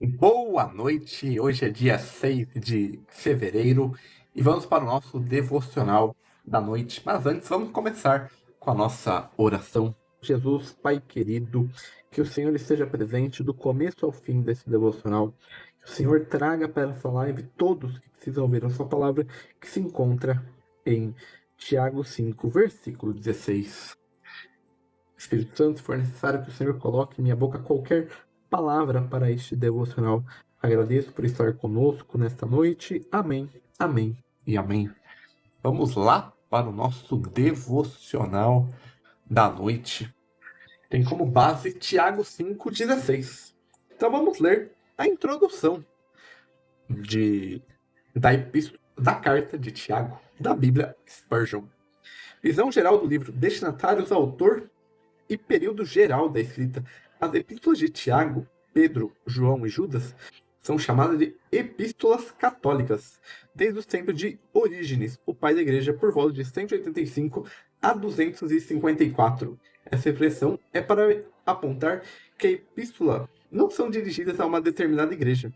Boa noite, hoje é dia 6 de fevereiro e vamos para o nosso devocional da noite. Mas antes, vamos começar com a nossa oração. Jesus, Pai querido, que o Senhor esteja presente do começo ao fim desse devocional. Que o Senhor traga para essa live todos que precisam ouvir a sua palavra, que se encontra em Tiago 5, versículo 16. Espírito Santo, se for necessário que o Senhor coloque em minha boca qualquer palavra para este devocional. Agradeço por estar conosco nesta noite. Amém, amém e amém. Vamos lá para o nosso devocional da noite. Tem como base Tiago 5,16. Então vamos ler a introdução da carta de Tiago, da Bíblia Spurgeon. Visão geral do livro, destinatários, autor e período geral da escrita. As epístolas de Tiago, Pedro, João e Judas são chamadas de epístolas católicas, desde os tempos de Orígenes, o pai da igreja, por volta de 185 a 254. Essa expressão é para apontar que a epístola não são dirigidas a uma determinada igreja,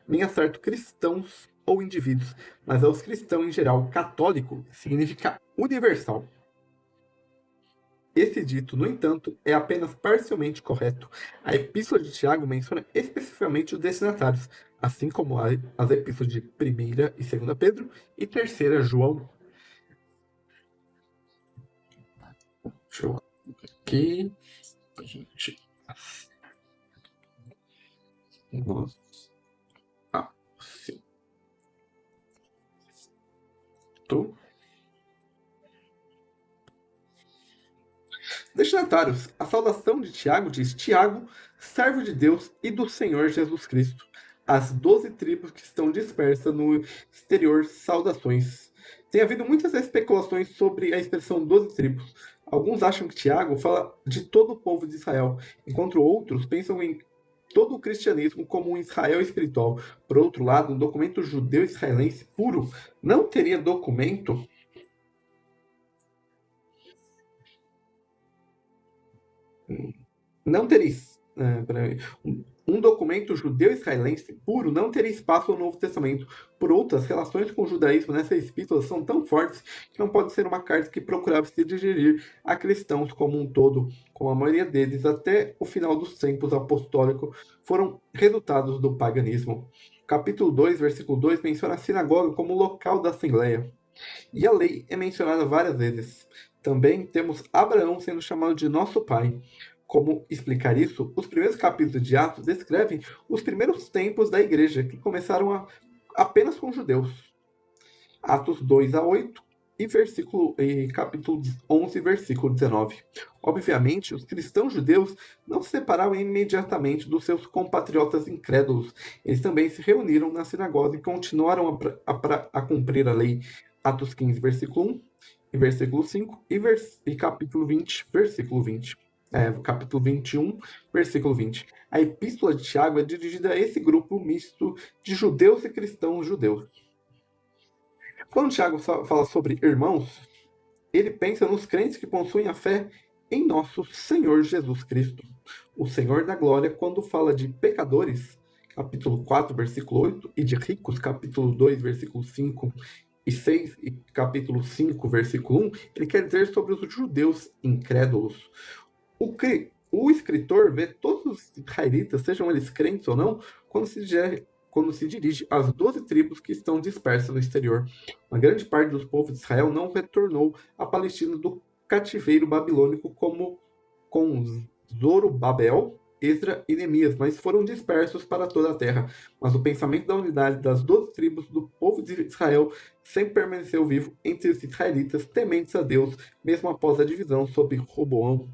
nem a certos cristãos ou indivíduos, mas aos cristãos em geral. Católico significa universal. Esse dito, no entanto, é apenas parcialmente correto. A Epístola de Tiago menciona especificamente os destinatários, assim como as epístolas de 1ª e 2ª Pedro e 3ª João. Deixa eu aqui. A gente. Sim. Destinatários. A saudação de Tiago diz: Tiago, servo de Deus e do Senhor Jesus Cristo. As 12 tribos que estão dispersas no exterior, saudações. Tem havido muitas especulações sobre a expressão 12 tribos. Alguns acham que Tiago fala de todo o povo de Israel, enquanto outros pensam em todo o cristianismo como um Israel espiritual. Por outro lado, um documento judeu-israelense puro não teria documento não teria um documento judeu-israelense puro não teria espaço no Novo Testamento. Por outras, as relações com o judaísmo nessa epístola são tão fortes que não pode ser uma carta que procurava se dirigir a cristãos como um todo, como a maioria deles, até o final dos tempos apostólicos, foram resultados do paganismo. Capítulo 2, versículo 2, menciona a sinagoga como local da assembleia. E a lei é mencionada várias vezes. Também temos Abraão sendo chamado de nosso pai. Como explicar isso? Os primeiros capítulos de Atos descrevem os primeiros tempos da igreja, que começaram apenas com judeus. Atos 2 a 8 e capítulo 11, versículo 19. Obviamente, os cristãos judeus não se separaram imediatamente dos seus compatriotas incrédulos. Eles também se reuniram na sinagoga e continuaram a cumprir a lei. Atos 15, versículo 1 e versículo 5 e capítulo 20, versículo 20. Capítulo 21, versículo 20. A epístola de Tiago é dirigida a esse grupo misto de judeus e cristãos judeus. Quando Tiago fala sobre irmãos, ele pensa nos crentes que possuem a fé em nosso Senhor Jesus Cristo, o Senhor da glória. Quando fala de pecadores, capítulo 4, versículo 8, e de ricos, capítulo 2, versículo 5 e 6, e capítulo 5, versículo 1, ele quer dizer sobre os judeus incrédulos. O escritor vê todos os israelitas, sejam eles crentes ou não, quando se dirige às 12 tribos que estão dispersas no exterior. Uma grande parte dos povos de Israel não retornou à Palestina do cativeiro babilônico como com Zorobabel, Esdra e Neemias, mas foram dispersos para toda a terra. Mas o pensamento da unidade das 12 tribos do povo de Israel sempre permaneceu vivo entre os israelitas, tementes a Deus, mesmo após a divisão sob Roboão.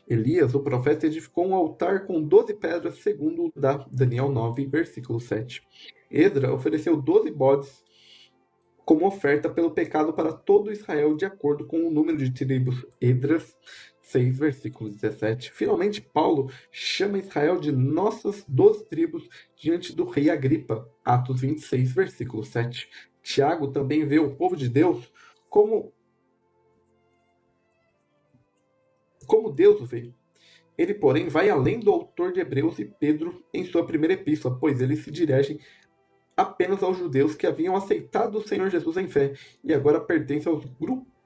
Elias, o profeta, edificou um altar com 12 pedras, segundo Daniel 9, versículo 7. Esdra ofereceu 12 bodes como oferta pelo pecado para todo Israel, de acordo com o número de tribos. Esdras 6, versículo 17. Finalmente, Paulo chama Israel de nossas 12 tribos diante do rei Agripa. Atos 26, versículo 7. Tiago também vê o povo de Deus como Deus o vê. Ele, porém, vai além do autor de Hebreus e Pedro em sua primeira epístola, pois ele se dirige apenas aos judeus que haviam aceitado o Senhor Jesus em fé e agora pertencem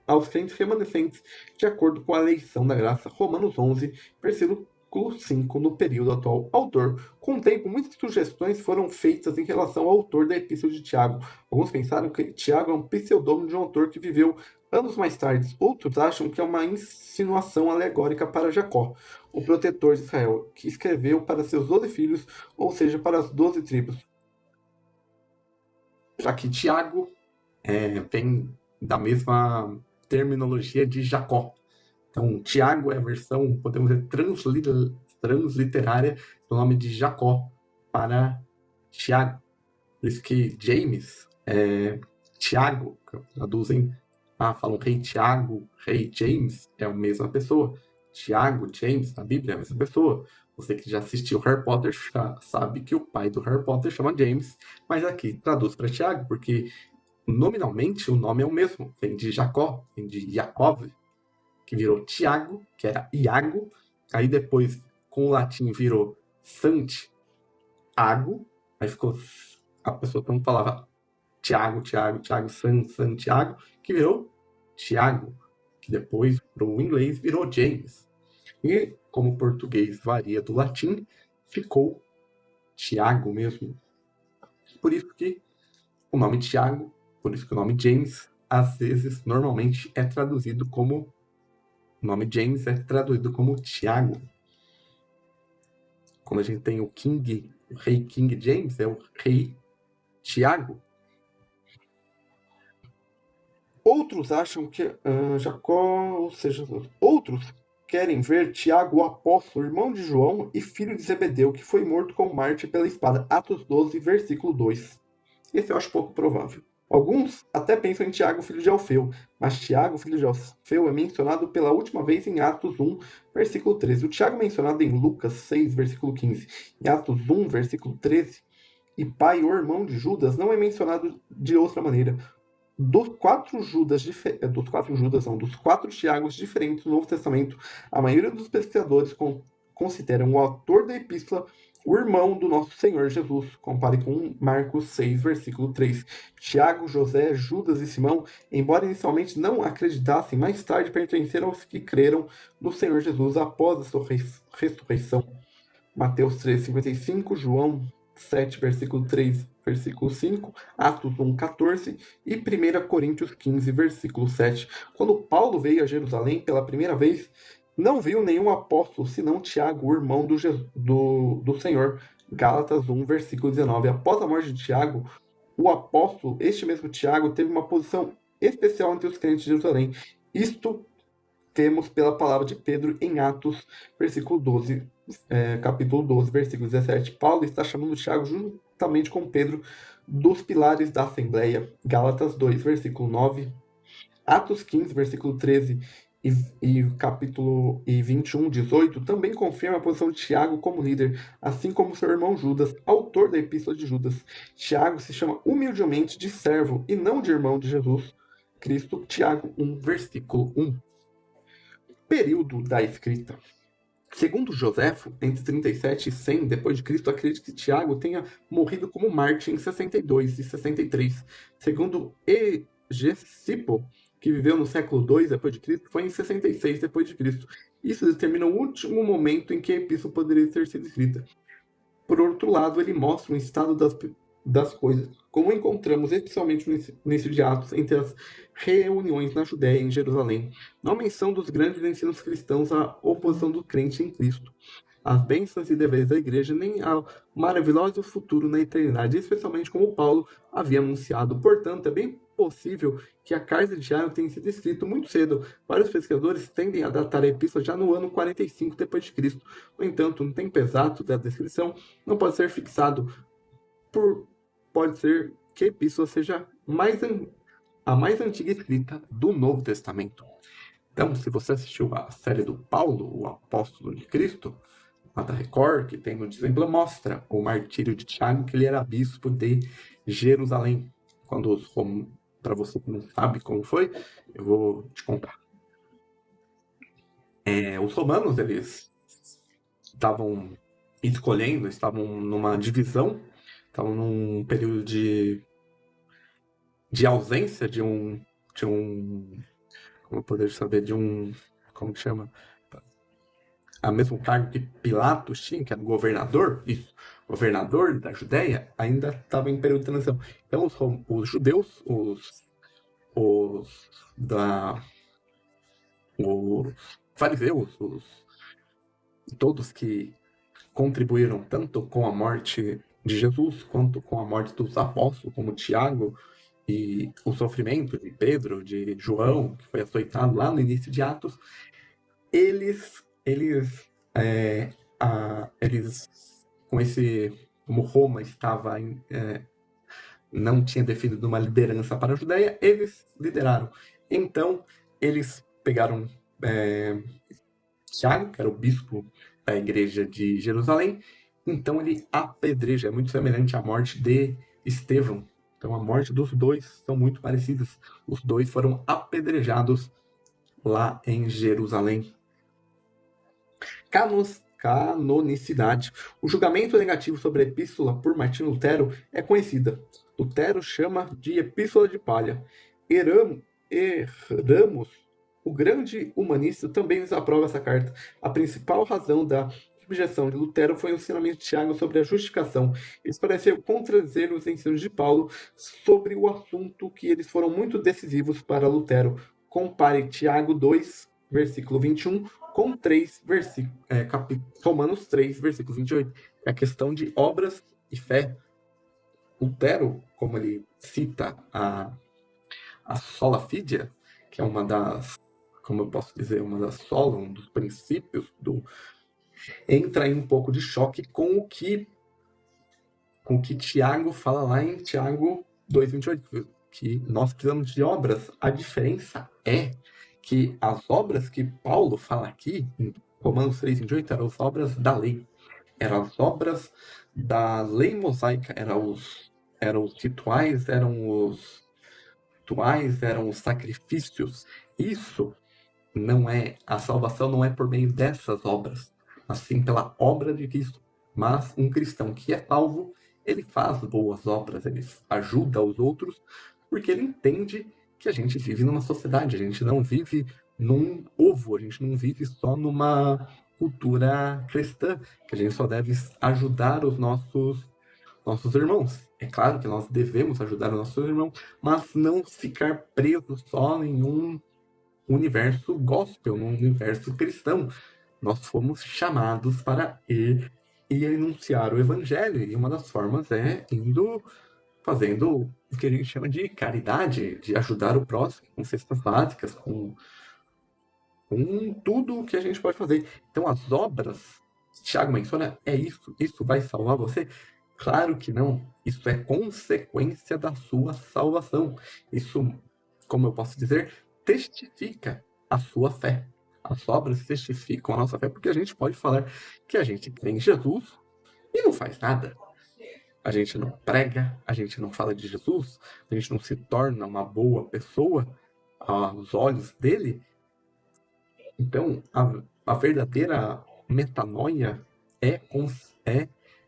aos crentes remanescentes, de acordo com a eleição da graça. Romanos 11, versículo 5, no período atual. Autor. Com o tempo, muitas sugestões foram feitas em relação ao autor da Epístola de Tiago. Alguns pensaram que Tiago é um pseudônimo de um autor que viveu anos mais tarde. Outros acham que é uma insinuação alegórica para Jacó, o protetor de Israel, que escreveu para seus 12 filhos, ou seja, para as 12 tribos. Já que Tiago vem da mesma terminologia de Jacó. Então, Tiago é a versão, podemos dizer, transliterária do nome de Jacó para Tiago. Por isso que James Tiago, traduzem, falam rei Tiago, rei James, é a mesma pessoa. Tiago, James, na Bíblia é a mesma pessoa. Você que já assistiu Harry Potter já sabe que o pai do Harry Potter chama James, mas aqui traduz para Tiago, porque nominalmente o nome é o mesmo. Vem de Jacó, vem de Jacob, que virou Tiago, que era Iago. Aí depois, com o latim, virou Santiago. Aí ficou... A pessoa não falava Tiago, Santiago, que virou Tiago, que depois, para o inglês, virou James. E, como o português varia do latim, ficou Tiago mesmo. Por isso que o nome Tiago, por isso que o nome James, às vezes, normalmente é traduzido como... O nome James é traduzido como Tiago. Quando a gente tem o rei King James, é o rei Tiago. Outros acham que Jacó, ou seja, outros querem ver Tiago, o apóstolo, irmão de João e filho de Zebedeu, que foi morto como mártir pela espada. Atos 12, versículo 2. Esse eu acho pouco provável. Alguns até pensam em Tiago, filho de Alfeu, mas Tiago, filho de Alfeu, é mencionado pela última vez em Atos 1, versículo 13. O Tiago mencionado em Lucas 6, versículo 15, em Atos 1, versículo 13, e pai ou irmão de Judas não é mencionado de outra maneira. Dos quatro Tiagos diferentes do Novo Testamento, a maioria dos pesquisadores consideram o autor da epístola o irmão do nosso Senhor Jesus. Compare com Marcos 6, versículo 3. Tiago, José, Judas e Simão, embora inicialmente não acreditassem, mais tarde pertenceram aos que creram no Senhor Jesus após a sua ressurreição. Mateus 3, 55, João 7, versículo 3, versículo 5, Atos 1, 14 e 1 Coríntios 15, versículo 7. Quando Paulo veio a Jerusalém pela primeira vez, não viu nenhum apóstolo, senão Tiago, o irmão do Senhor. Gálatas 1, versículo 19. Após a morte de Tiago, o apóstolo, este mesmo Tiago, teve uma posição especial entre os crentes de Jerusalém. Isto temos pela palavra de Pedro em Atos, capítulo 12, versículo 17. Paulo está chamando Tiago juntamente com Pedro dos pilares da Assembleia. Gálatas 2, versículo 9. Atos 15, versículo 13 e capítulo 21, 18, também confirma a posição de Tiago como líder, assim como seu irmão Judas, autor da Epístola de Judas. Tiago se chama humildemente de servo e não de irmão de Jesus Cristo. Tiago 1, versículo 1. Período da escrita. Segundo Joséfo, entre 37 e 100 depois de Cristo, acredita que Tiago tenha morrido como mártir em 62 e 63. Segundo Egesipo, que viveu no século 2 depois de Cristo, foi em 66 depois de Cristo. Isso determina o último momento em que a epístola poderia ter sido escrita. Por outro lado, ele mostra um estado das coisas, como encontramos especialmente no início de Atos, entre as reuniões na Judéia e em Jerusalém, não menção dos grandes ensinos cristãos à oposição do crente em Cristo, as bênçãos e deveres da igreja, nem ao maravilhoso futuro na eternidade, especialmente como Paulo havia anunciado. Portanto, é bem possível que a carta de Tiago tenha sido escrita muito cedo. Vários pesquisadores tendem a datar a epístola já no ano 45 depois de Cristo. No entanto, no tempo exato da descrição não pode ser fixado. Pode ser que a epístola seja a mais antiga escrita do Novo Testamento. Então, se você assistiu a série do Paulo, o apóstolo de Cristo, a da Record, que tem no Disney, mostra o martírio de Tiago, que ele era bispo de Jerusalém. Para você que não sabe como foi, eu vou te contar. Os romanos, eles estavam escolhendo, estavam numa divisão, estavam num período de ausência como eu poderia saber, como que chama? A mesmo cargo que Pilatos tinha, que era o governador, isso, governador da Judéia, ainda estava em período de transição. Então os judeus, os da os fariseus, todos que contribuíram tanto com a morte de Jesus quanto com a morte dos apóstolos, como Tiago, e o sofrimento de Pedro, de João, que foi açoitado lá no início de Atos, eles com esse, como Roma estava não tinha definido uma liderança para a Judéia, eles lideraram. Então, eles pegaram Tiago, que era o bispo da igreja de Jerusalém, então ele apedreja, é muito semelhante à morte de Estevão. Então a morte dos dois são muito parecidas. Os dois foram apedrejados lá em Jerusalém. Canonicidade. O julgamento negativo sobre a epístola por Martinho Lutero é conhecida. Lutero chama de Epístola de Palha. Eramos, o grande humanista, também desaprova essa carta. A principal razão da objeção de Lutero foi o ensinamento de Tiago sobre a justificação. Eles pareciam contradizer os ensinos de Paulo sobre o assunto, que eles foram muito decisivos para Lutero. Compare Tiago 2, versículo 21, com Romanos 3, versículo 28. É a questão de obras e fé. Lutero, como ele cita a sola fide, que é uma das, como eu posso dizer, uma das sola, um dos princípios entra em um pouco de choque com o que Tiago fala lá em Tiago 2,28, que nós precisamos de obras. A diferença é que as obras que Paulo fala aqui, em Romanos 3,28, eram as obras da lei. Eram as obras da lei mosaica, eram os rituais, eram os sacrifícios. Isso não é, a salvação não é por meio dessas obras, mas sim pela obra de Cristo. Mas um cristão que é salvo, ele faz boas obras, ele ajuda os outros, porque ele entende que a gente vive numa sociedade, a gente não vive num ovo, a gente não vive só numa cultura cristã, que a gente só deve ajudar os nossos irmãos. É claro que nós devemos ajudar os nossos irmãos, mas não ficar preso só em um universo gospel, num universo cristão. Nós fomos chamados para ir e anunciar o evangelho, e uma das formas é fazendo o que a gente chama de caridade, de ajudar o próximo, com cestas básicas, com tudo o que a gente pode fazer. Então as obras, Tiago menciona, isso vai salvar você? Claro que não. Isso é consequência da sua salvação. Isso, como eu posso dizer, testifica a sua fé. As obras testificam a nossa fé, porque a gente pode falar que a gente crê em Jesus e não faz nada. A gente não prega, a gente não fala de Jesus, a gente não se torna uma boa pessoa aos olhos dele. Então, a verdadeira metanoia é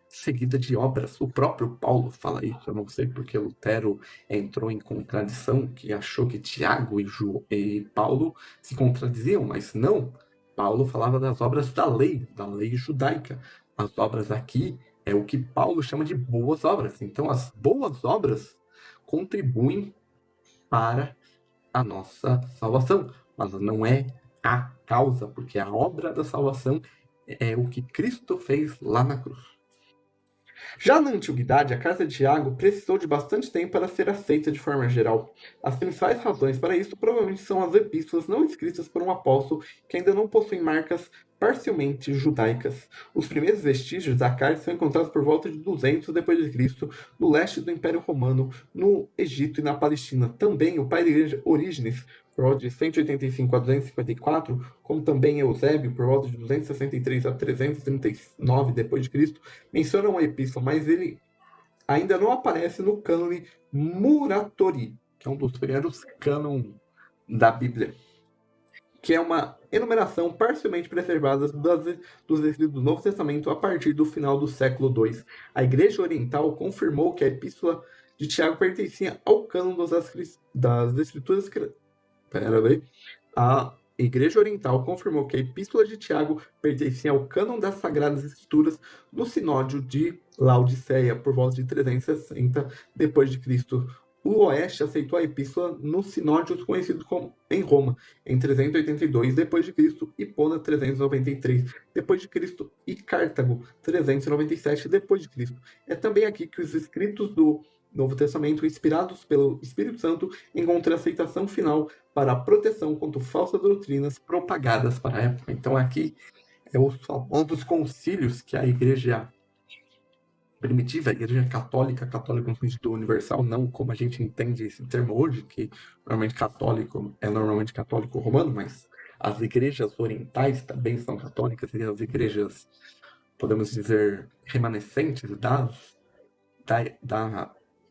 seguida de obras. O próprio Paulo fala isso. Eu não sei porque Lutero entrou em contradição, que achou que Tiago e Paulo se contradiziam, mas não. Paulo falava das obras da lei judaica. As obras aqui é o que Paulo chama de boas obras. Então, as boas obras contribuem para a nossa salvação, mas não é a causa, porque a obra da salvação é o que Cristo fez lá na cruz. Já na antiguidade, a carta de Tiago precisou de bastante tempo para ser aceita de forma geral. As principais razões para isso provavelmente são as epístolas não escritas por um apóstolo que ainda não possuem marcas parcialmente judaicas. Os primeiros vestígios da carta são encontrados por volta de 200 d.C., no leste do Império Romano, no Egito e na Palestina. Também o pai da igreja Orígenes, por volta de 185 a 254, como também Eusébio, por volta de 263 a 339 d.C., mencionam a epístola, mas ele ainda não aparece no cânone Muratori, que é um dos primeiros cânon da Bíblia. que é uma enumeração parcialmente preservada dos escritos do Novo Testamento a partir do final do século II. A Igreja Oriental confirmou que a Epístola de Tiago pertencia ao cânon das Escrituras. A Igreja Oriental confirmou que a Epístola de Tiago pertencia ao cânon das Sagradas Escrituras no Sinódio de Laodiceia, por volta de 360 d.C. O Oeste aceitou a Epístola no Sinódio conhecido como em Roma, em 382 d.C., Hipona 393 d.C. e Cartago 397 d.C. É também aqui que os escritos do Novo Testamento, inspirados pelo Espírito Santo, encontram aceitação final para a proteção contra falsas doutrinas propagadas para a época. Então aqui é os famosos concílios que a igreja primitiva, a igreja católica no sentido universal, não como a gente entende esse termo hoje, que normalmente católico é normalmente católico romano, mas as igrejas orientais também são católicas, e as igrejas, podemos dizer, remanescentes da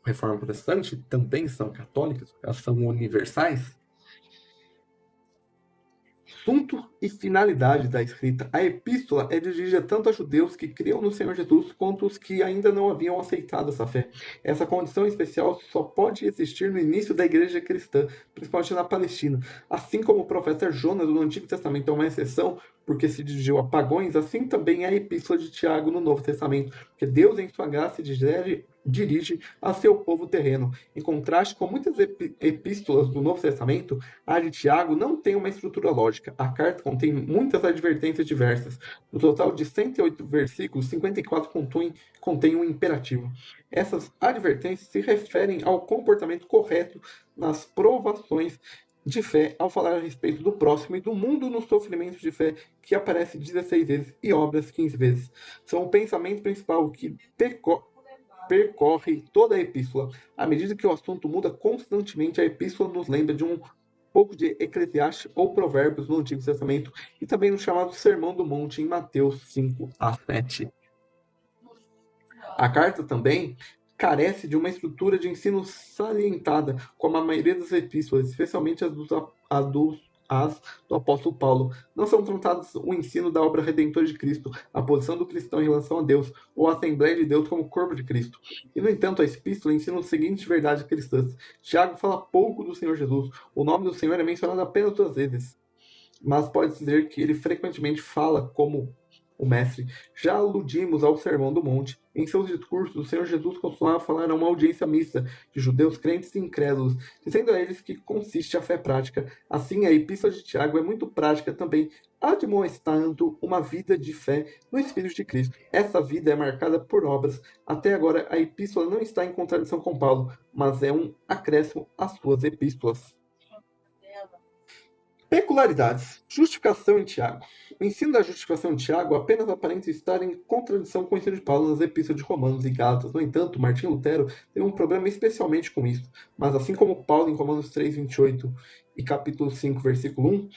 Reforma Protestante também são católicas, elas são universais. Assunto e finalidade da escrita. A epístola é dirigida tanto a judeus que criam no Senhor Jesus quanto os que ainda não haviam aceitado essa fé. Essa condição especial só pode existir no início da igreja cristã, principalmente na Palestina. Assim como o profeta Jonas no Antigo Testamento é uma exceção, porque se dirigiu a pagões, assim também é a epístola de Tiago no Novo Testamento, porque Deus em sua graça dirige a seu povo terreno. Em contraste com muitas epístolas do Novo Testamento, a de Tiago não tem uma estrutura lógica. A carta contém muitas advertências diversas. No total de 108 versículos, 54 contém um imperativo. Essas advertências se referem ao comportamento correto nas provações de fé ao falar a respeito do próximo e do mundo nos sofrimentos de fé, que aparece 16 vezes e obras 15 vezes. São o pensamento principal que percorre toda a epístola. À medida que o assunto muda constantemente, a epístola nos lembra de um pouco de Eclesiastes ou Provérbios no Antigo Testamento e também no chamado Sermão do Monte em Mateus 5 a 7. A carta também carece de uma estrutura de ensino salientada, como a maioria das epístolas, especialmente as do apóstolo Paulo. Não são tratados o ensino da obra redentora de Cristo, a posição do cristão em relação a Deus, ou a Assembleia de Deus como corpo de Cristo. E, no entanto, a epístola ensina as seguintes verdades cristãs. Tiago fala pouco do Senhor Jesus. O nome do Senhor é mencionado apenas 2 vezes, mas pode dizer que ele frequentemente fala como o mestre. Já aludimos ao Sermão do Monte. Em seus discursos, o Senhor Jesus costumava falar a uma audiência mista de judeus crentes e incrédulos, dizendo a eles que consiste a fé prática. Assim, a Epístola de Tiago é muito prática também, admoestando uma vida de fé no Espírito de Cristo. Essa vida é marcada por obras. Até agora, a Epístola não está em contradição com Paulo, mas é um acréscimo às suas epístolas. Peculiaridades. Justificação em Tiago. O ensino da justificação em Tiago apenas aparenta estar em contradição com o ensino de Paulo nas epístolas de Romanos e Gálatas. No entanto, Martinho Lutero tem um problema especialmente com isso. Mas assim como Paulo em Romanos 3, 28 e capítulo 5, versículo 1,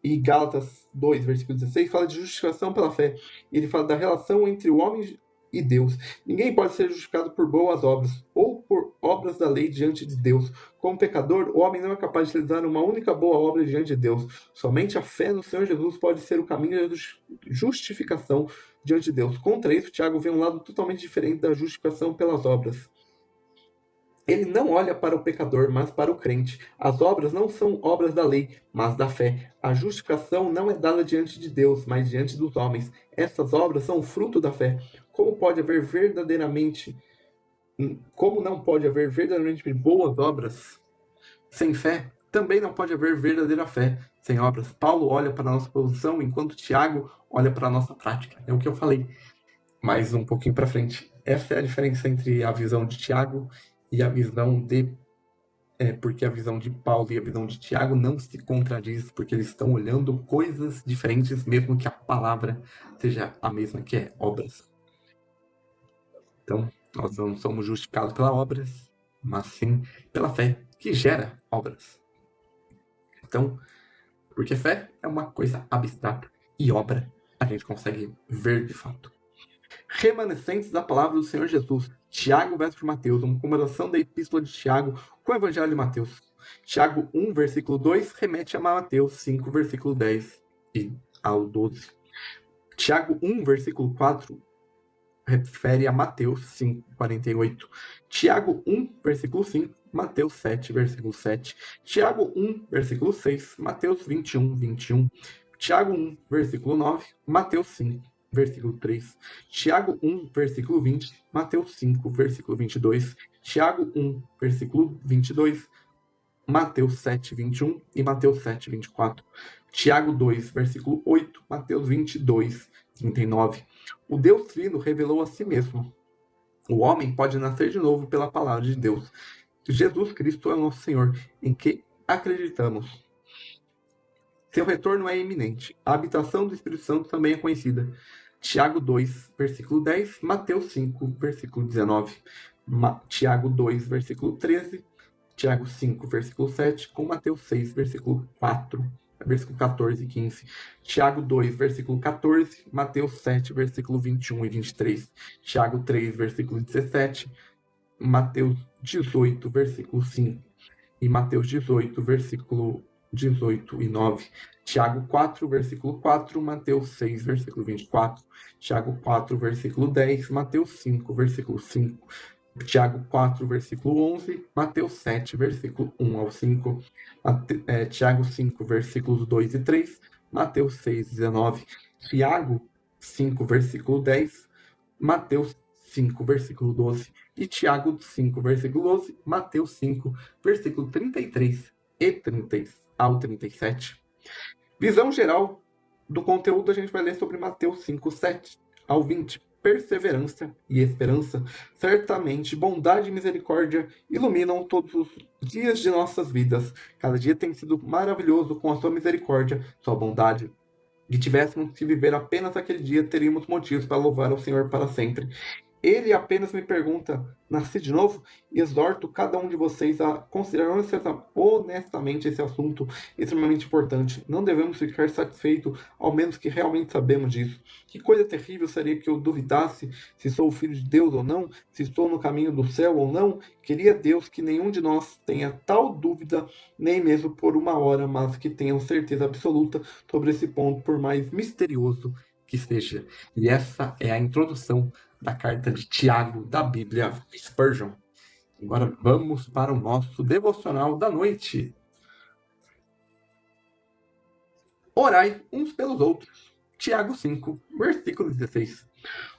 e Gálatas 2, versículo 16, fala de justificação pela fé. Ele fala da relação entre o homem e Deus. Ninguém pode ser justificado por boas obras ou por obras da lei diante de Deus. Como pecador, o homem não é capaz de realizar uma única boa obra diante de Deus. Somente a fé no Senhor Jesus pode ser o caminho da justificação diante de Deus. Contra isso, Tiago vê um lado totalmente diferente da justificação pelas obras. Ele não olha para o pecador, mas para o crente. As obras não são obras da lei, mas da fé. A justificação não é dada diante de Deus, mas diante dos homens. Essas obras são fruto da fé. Como não pode haver verdadeiramente boas obras sem fé, também não pode haver verdadeira fé sem obras. Paulo olha para a nossa posição, enquanto Tiago olha para a nossa prática. É o que eu falei mais um pouquinho para frente. Essa é a diferença entre a visão de Tiago e a visão porque a visão de Paulo e a visão de Tiago não se contradiz, porque eles estão olhando coisas diferentes, mesmo que a palavra seja a mesma, que é obras. Então, nós não somos justificados pelas obras, mas sim pela fé, que gera obras. Então, porque fé é uma coisa abstrata e obra a gente consegue ver de fato. Remanescentes da palavra do Senhor Jesus. Tiago, verso de Mateus, uma comemoração da epístola de Tiago com o Evangelho de Mateus. Tiago 1, versículo 2, remete a Mateus 5, versículo 10 e ao 12. Tiago 1, versículo 4, refere a Mateus 5, 48. Tiago 1, versículo 5, Mateus 7, versículo 7. Tiago 1, versículo 6, Mateus 21, 21. Tiago 1, versículo 9, Mateus 5, versículo 3. Tiago 1, versículo 20, Mateus 5, versículo 22. Tiago 1, versículo 22, Mateus 7, 21 e Mateus 7, 24. Tiago 2, versículo 8, Mateus 22, 39. O Deus Trino revelou a si mesmo. O homem pode nascer de novo pela palavra de Deus. Jesus Cristo é o nosso Senhor, em que acreditamos. Seu retorno é iminente. A habitação do Espírito Santo também é conhecida. Tiago 2, versículo 10, Mateus 5, versículo 19. Tiago 2, versículo 13, Tiago 5, versículo 7, com Mateus 6, versículo 4, versículo 14 e 15. Tiago 2, versículo 14, Mateus 7, versículo 21 e 23. Tiago 3, versículo 17, Mateus 18, versículo 5. E Mateus 18, versículo 18 e 9. Tiago 4, versículo 4, Mateus 6, versículo 24. Tiago 4, versículo 10, Mateus 5, versículo 5. Tiago 4, versículo 11, Mateus 7, versículo 1 ao 5, Tiago 5, versículos 2 e 3, Mateus 6, 19, Tiago 5, versículo 10, Mateus 5, versículo 12, e Tiago 5, versículo 12, Mateus 5, versículo 33 e 30 ao 37. Visão geral do conteúdo, a gente vai ler sobre Mateus 5, 7 ao 20. Perseverança e esperança, certamente bondade e misericórdia iluminam todos os dias de nossas vidas. Cada dia tem sido maravilhoso com a sua misericórdia, sua bondade. Se tivéssemos que viver apenas aquele dia, teríamos motivos para louvar ao Senhor para sempre. Ele apenas me pergunta, nasci de novo? E exorto cada um de vocês a considerar honestamente esse assunto extremamente importante. Não devemos ficar satisfeitos, ao menos que realmente sabemos disso. Que coisa terrível seria que eu duvidasse se sou o filho de Deus ou não, se estou no caminho do céu ou não. Queria Deus que nenhum de nós tenha tal dúvida, nem mesmo por uma hora, mas que tenham certeza absoluta sobre esse ponto, por mais misterioso que seja. E essa é a introdução da carta de Tiago da Bíblia Spurgeon. Agora vamos para o nosso devocional da noite. Orai uns pelos outros. Tiago 5, versículo 16.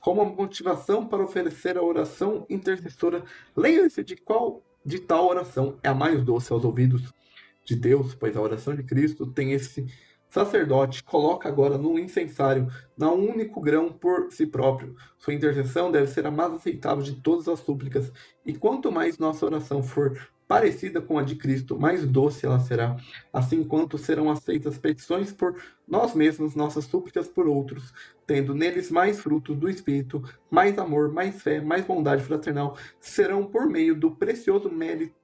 Como motivação para oferecer a oração intercessora, lembre-se de tal oração é a mais doce aos ouvidos de Deus, pois a oração de Cristo tem esse sacerdote, coloca agora no incensário, não um único grão por si próprio. Sua intercessão deve ser a mais aceitável de todas as súplicas, e quanto mais nossa oração for parecida com a de Cristo, mais doce ela será. Assim quanto serão aceitas petições por nós mesmos, nossas súplicas por outros, tendo neles mais frutos do Espírito, mais amor, mais fé, mais bondade fraternal, serão por meio do precioso mérito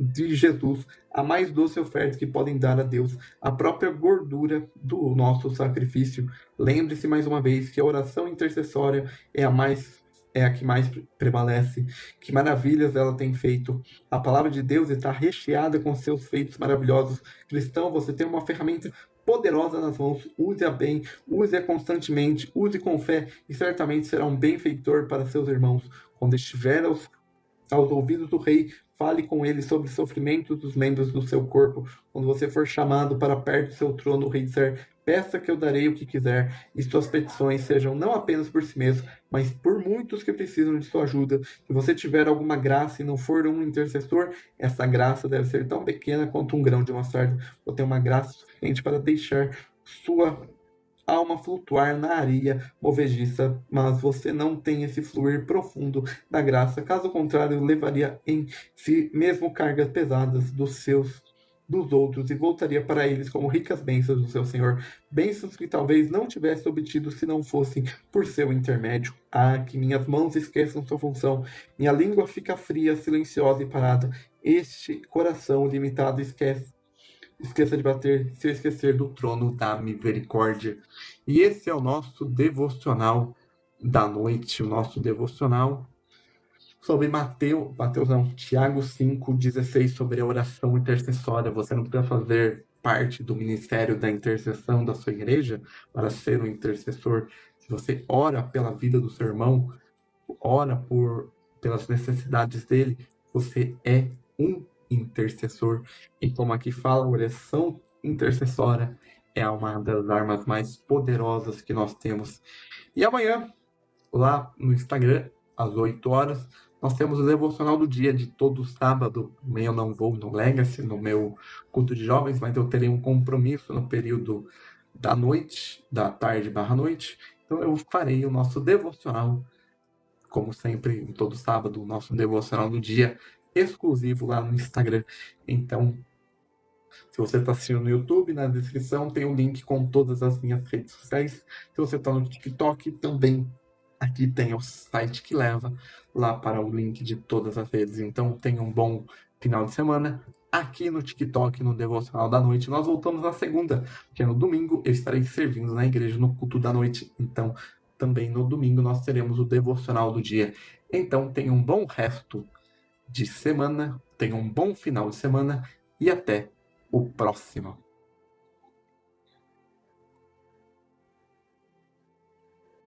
de Jesus, a mais doce oferta que podem dar a Deus, a própria gordura do nosso sacrifício. Lembre-se mais uma vez que a oração intercessória é a que mais prevalece. Que maravilhas ela tem feito. A palavra de Deus está recheada com seus feitos maravilhosos. Cristão, você tem uma ferramenta poderosa nas mãos, use-a bem, use-a constantemente, use com fé e certamente será um benfeitor para seus irmãos. Quando estiver aos ouvidos do rei, fale com ele sobre os sofrimentos dos membros do seu corpo. Quando você for chamado para perto do seu trono, o rei disser, peça que eu darei o que quiser, e suas petições sejam não apenas por si mesmo, mas por muitos que precisam de sua ajuda. Se você tiver alguma graça e não for um intercessor, essa graça deve ser tão pequena quanto um grão de mostarda. Ou ter uma graça suficiente para deixar sua alma flutuar na areia movediça, mas você não tem esse fluir profundo da graça. Caso contrário, levaria em si mesmo cargas pesadas dos outros e voltaria para eles como ricas bênçãos do seu Senhor, bênçãos que talvez não tivesse obtido se não fossem por seu intermédio. Ah, que minhas mãos esqueçam sua função, minha língua fica fria, silenciosa e parada. Este coração limitado esqueça de bater, se esquecer do trono da misericórdia. E esse é o nosso devocional da noite, o nosso devocional sobre Mateus não, Tiago 5,16, sobre a oração intercessória. Você não precisa fazer parte do ministério da intercessão da sua igreja para ser um intercessor. Se você ora pela vida do seu irmão, ora pelas necessidades dele, você é um intercessor. E como aqui fala, a oração intercessória é uma das armas mais poderosas que nós temos. E amanhã, lá no Instagram, às 8 horas, nós temos o devocional do dia de todo sábado. Eu não vou no Legacy, no meu culto de jovens, mas eu terei um compromisso no período da noite, da tarde/noite. Então eu farei o nosso devocional, como sempre, todo sábado, o nosso devocional do dia exclusivo lá no Instagram. Então, se você está assistindo no YouTube, na descrição tem o link com todas as minhas redes sociais. Se você está no TikTok, também aqui tem o site que leva lá para o link de todas as redes. Então, tenha um bom final de semana. Aqui no TikTok, no Devocional da Noite, nós voltamos na segunda, porque no domingo eu estarei servindo na igreja no culto da noite. Então, também no domingo nós teremos o Devocional do dia. Então, tenha um bom resto de semana, tenha um bom final de semana e até o próximo.